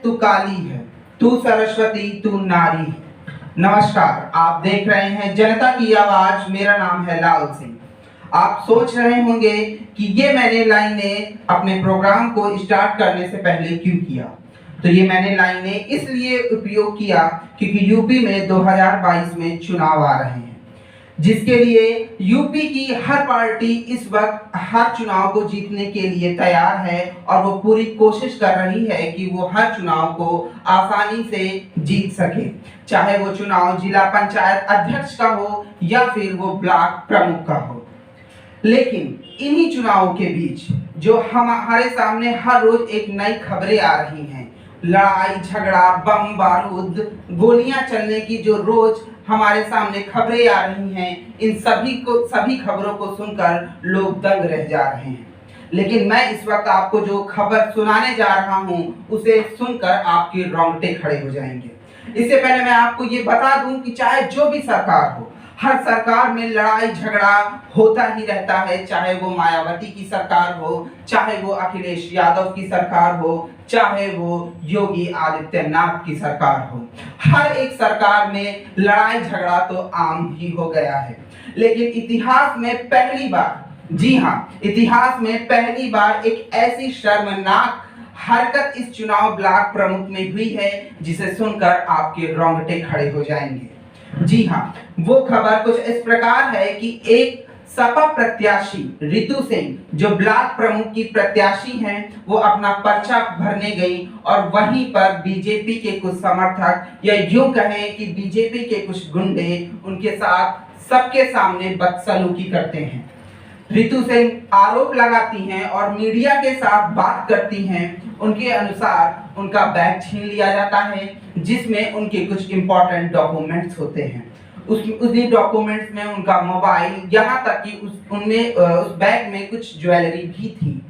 तू काली है, तू सरस्वती तू नारी है। नमस्कार, आप देख रहे हैं जनता की आवाज। मेरा नाम है लाल सिंह। आप सोच रहे होंगे कि ये मैंने लाइनें अपने प्रोग्राम को स्टार्ट करने से पहले क्यों किया। तो ये मैंने लाइनें इसलिए उपयोग किया क्योंकि यूपी में 2022 में चुनाव आ रहे हैं, जिसके लिए यूपी की हर पार्टी इस वक्त हर चुनाव को जीतने के लिए तैयार है और वो पूरी कोशिश कर रही है कि वो हर चुनाव को आसानी से जीत सके, चाहे वो चुनाव जिला पंचायत अध्यक्ष का हो या फिर वो ब्लॉक प्रमुख का हो। लेकिन इन्हीं चुनावों के बीच जो हमारे सामने हर रोज एक नई खबरें आ रही हैं, लड़ाई झगड़ा, बम बारूद, गोलियां चलने की जो रोज हमारे सामने खबरें आ रही हैं, इन सभी खबरों को सुनकर लोग दंग रह जा रहे हैं। लेकिन मैं इस वक्त आपको जो खबर सुनाने जा रहा हूं, उसे सुनकर आपके रोंगटे खड़े हो जाएंगे। इससे पहले मैं आपको ये बता दूं कि चाहे जो भी सरकार हो, हर सरकार में लड़ाई झगड़ा होता ही रहता है, चाहे वो मायावती की सरकार हो, चाहे वो अखिलेश यादव की सरकार हो, चाहे वो योगी आदित्यनाथ की सरकार हो। हर एक सरकार में लड़ाई झगड़ा तो आम ही हो गया है। लेकिन इतिहास में पहली बार, जी हाँ, इतिहास में पहली बार एक ऐसी शर्मनाक हरकत इस चुनाव ब्लॉक प्रमुख में हुई है जिसे सुनकर आपके रोंगटे खड़े हो जाएंगे। जी हाँ, वो खबर कुछ इस प्रकार है कि एक सपा प्रत्याशी रितु सिंह जो ब्लॉक प्रमुख की प्रत्याशी हैं, वो अपना पर्चा भरने गई और वहीं पर बीजेपी के कुछ समर्थक या यूं कहें कि बीजेपी के कुछ गुंडे उनके साथ सबके सामने बदसलूकी करते हैं। रितु सिंह आरोप लगाती हैं और मीडिया के साथ बात करती हैं। उनके अनुसार उनका बैग छीन लिया जाता है जिसमें उनके कुछ इंपॉर्टेंट डॉक्यूमेंट्स होते हैं। उसी डॉक्यूमेंट्स में उनका मोबाइल, यहाँ तक कि उस बैग में कुछ ज्वेलरी भी थी।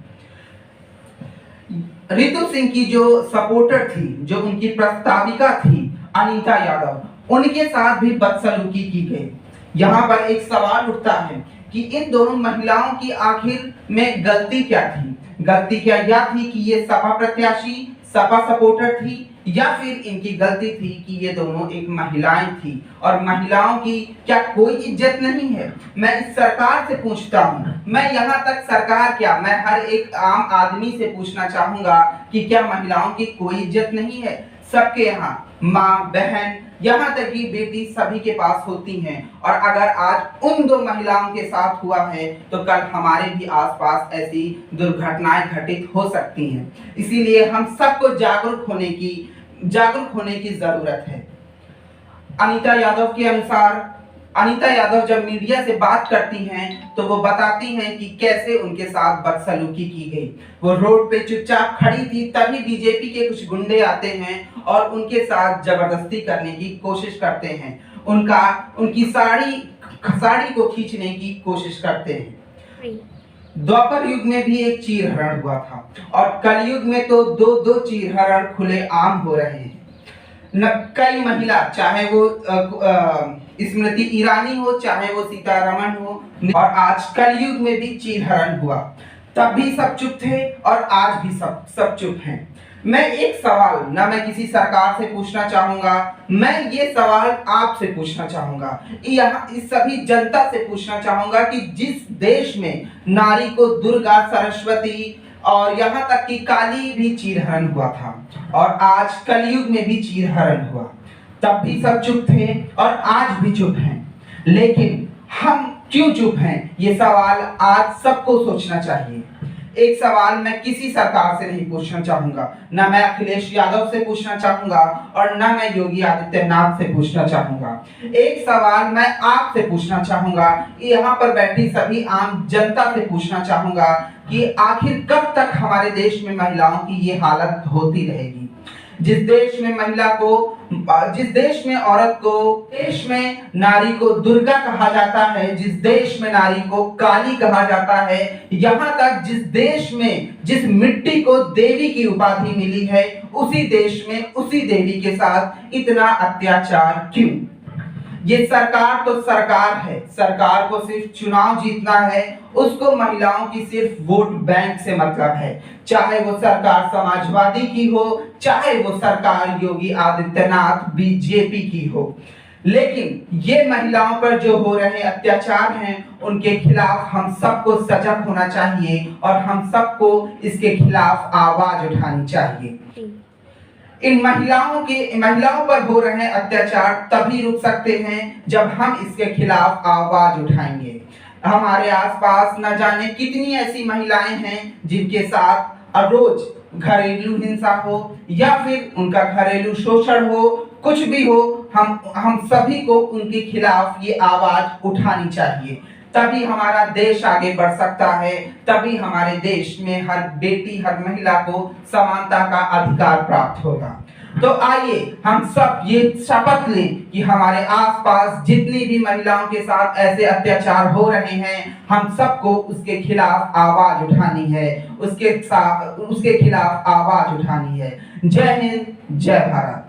रितु सिंह की जो सपोर्टर थी, जो उनकी प्रस्ताविका थी अनीता यादव, उनके साथ भी बदसलूकी की गई। यहाँ पर एक सवाल उठता है कि इन दोनों महिलाओं की आखिर में गलती क्या थी? गलती क्या यह थी कि ये सपा प्रत्याशी, सपा सपोर्टर थी, या फिर इनकी गलती थी कि ये दोनों एक महिलाएं थी और महिलाओं की क्या कोई इज्जत नहीं है? मैं इस सरकार से पूछता हूँ, मैं यहाँ तक सरकार क्या, मैं हर एक आम आदमी से पूछना चाहूंगा कि क्या महिलाओं की कोई इज्जत नहीं है? सबके यहाँ माँ, बहन, यहाँ तक कि बेटी सभी के पास होती हैं और अगर आज उन दो महिलाओं के साथ हुआ है तो कल हमारे भी आसपास ऐसी दुर्घटनाएं घटित हो सकती हैं। इसीलिए हम सबको जागरूक होने की जरूरत है। अनीता यादव के अनुसार, अनीता यादव जब मीडिया से बात करती हैं तो वो बताती हैं कि कैसे उनके साथ बदसलूकी की गई। वो रोड पे चुपचाप खड़ी थी, तभी बीजेपी के कुछ गुंडे आते हैं और उनके साथ जबरदस्ती करने की कोशिश करते हैं। उनकी साड़ी को खींचने की कोशिश करते हैं। द्वापर युग में भी एक चीरहरण हुआ था और कलयुग में तो दो चीरहरण खुले आम हो रहे हैं। कई महिला, चाहे वो स्मृति ईरानी हो, चाहे वो सीतारमण हो, और आज कलयुग में भी चीरहरण हुआ। तब भी सब चुप थे और आज भी सब चुप हैं। मैं एक सवाल ना मैं किसी सरकार से पूछना चाहूंगा, मैं ये सवाल आपसे पूछना चाहूंगा, यहाँ इस सभी जनता से पूछना चाहूंगा कि जिस देश में नारी को दुर्गा, सरस्वती और यहाँ तक कि काली भी चीरहरण हुआ था और आज कलयुग में भी चीरहरण हुआ, तब भी सब चुप थे और आज भी चुप हैं। लेकिन हम क्यों चुप हैं? ये सवाल आज सबको सोचना चाहिए। एक सवाल मैं किसी सरकार से नहीं पूछना चाहूंगा, ना मैं अखिलेश यादव से पूछना चाहूंगा और ना मैं योगी आदित्यनाथ से पूछना चाहूंगा। एक सवाल मैं आपसे पूछना चाहूंगा, यहाँ पर बैठी सभी आम जनता से पूछना चाहूंगा कि आखिर कब तक हमारे देश में महिलाओं की ये हालत होती रहेगी? जिस देश में औरत को, देश में नारी को दुर्गा कहा जाता है, जिस देश में नारी को काली कहा जाता है, यहाँ तक जिस देश में जिस मिट्टी को देवी की उपाधि मिली है, उसी देश में उसी देवी के साथ इतना अत्याचार क्यों? ये सरकार तो सरकार है, सरकार को सिर्फ चुनाव जीतना है, उसको महिलाओं की सिर्फ वोट बैंक से मतलब है। चाहे वो सरकार समाजवादी की हो, चाहे वो सरकार योगी आदित्यनाथ बीजेपी की हो। लेकिन ये महिलाओं पर जो हो रहे अत्याचार हैं उनके खिलाफ हम सबको सजग होना चाहिए और हम सबको इसके खिलाफ आवाज उठानी चाहिए। इन महिलाओं पर हो रहे अत्याचार तभी रुक सकते हैं जब हम इसके खिलाफ आवाज उठाएंगे। हमारे आसपास न जाने कितनी ऐसी महिलाएं हैं जिनके साथ रोज घरेलू हिंसा हो या फिर उनका घरेलू शोषण हो, कुछ भी हो, हम सभी को उनके खिलाफ ये आवाज उठानी चाहिए। तभी हमारा देश आगे बढ़ सकता है, तभी हमारे देश में हर बेटी, हर महिला को समानता का अधिकार प्राप्त होगा। तो आइए हम सब ये शपथ लें कि हमारे आसपास जितनी भी महिलाओं के साथ ऐसे अत्याचार हो रहे हैं, हम सबको उसके खिलाफ आवाज उठानी है, उसके खिलाफ आवाज उठानी है। जय हिंद, जय भारत।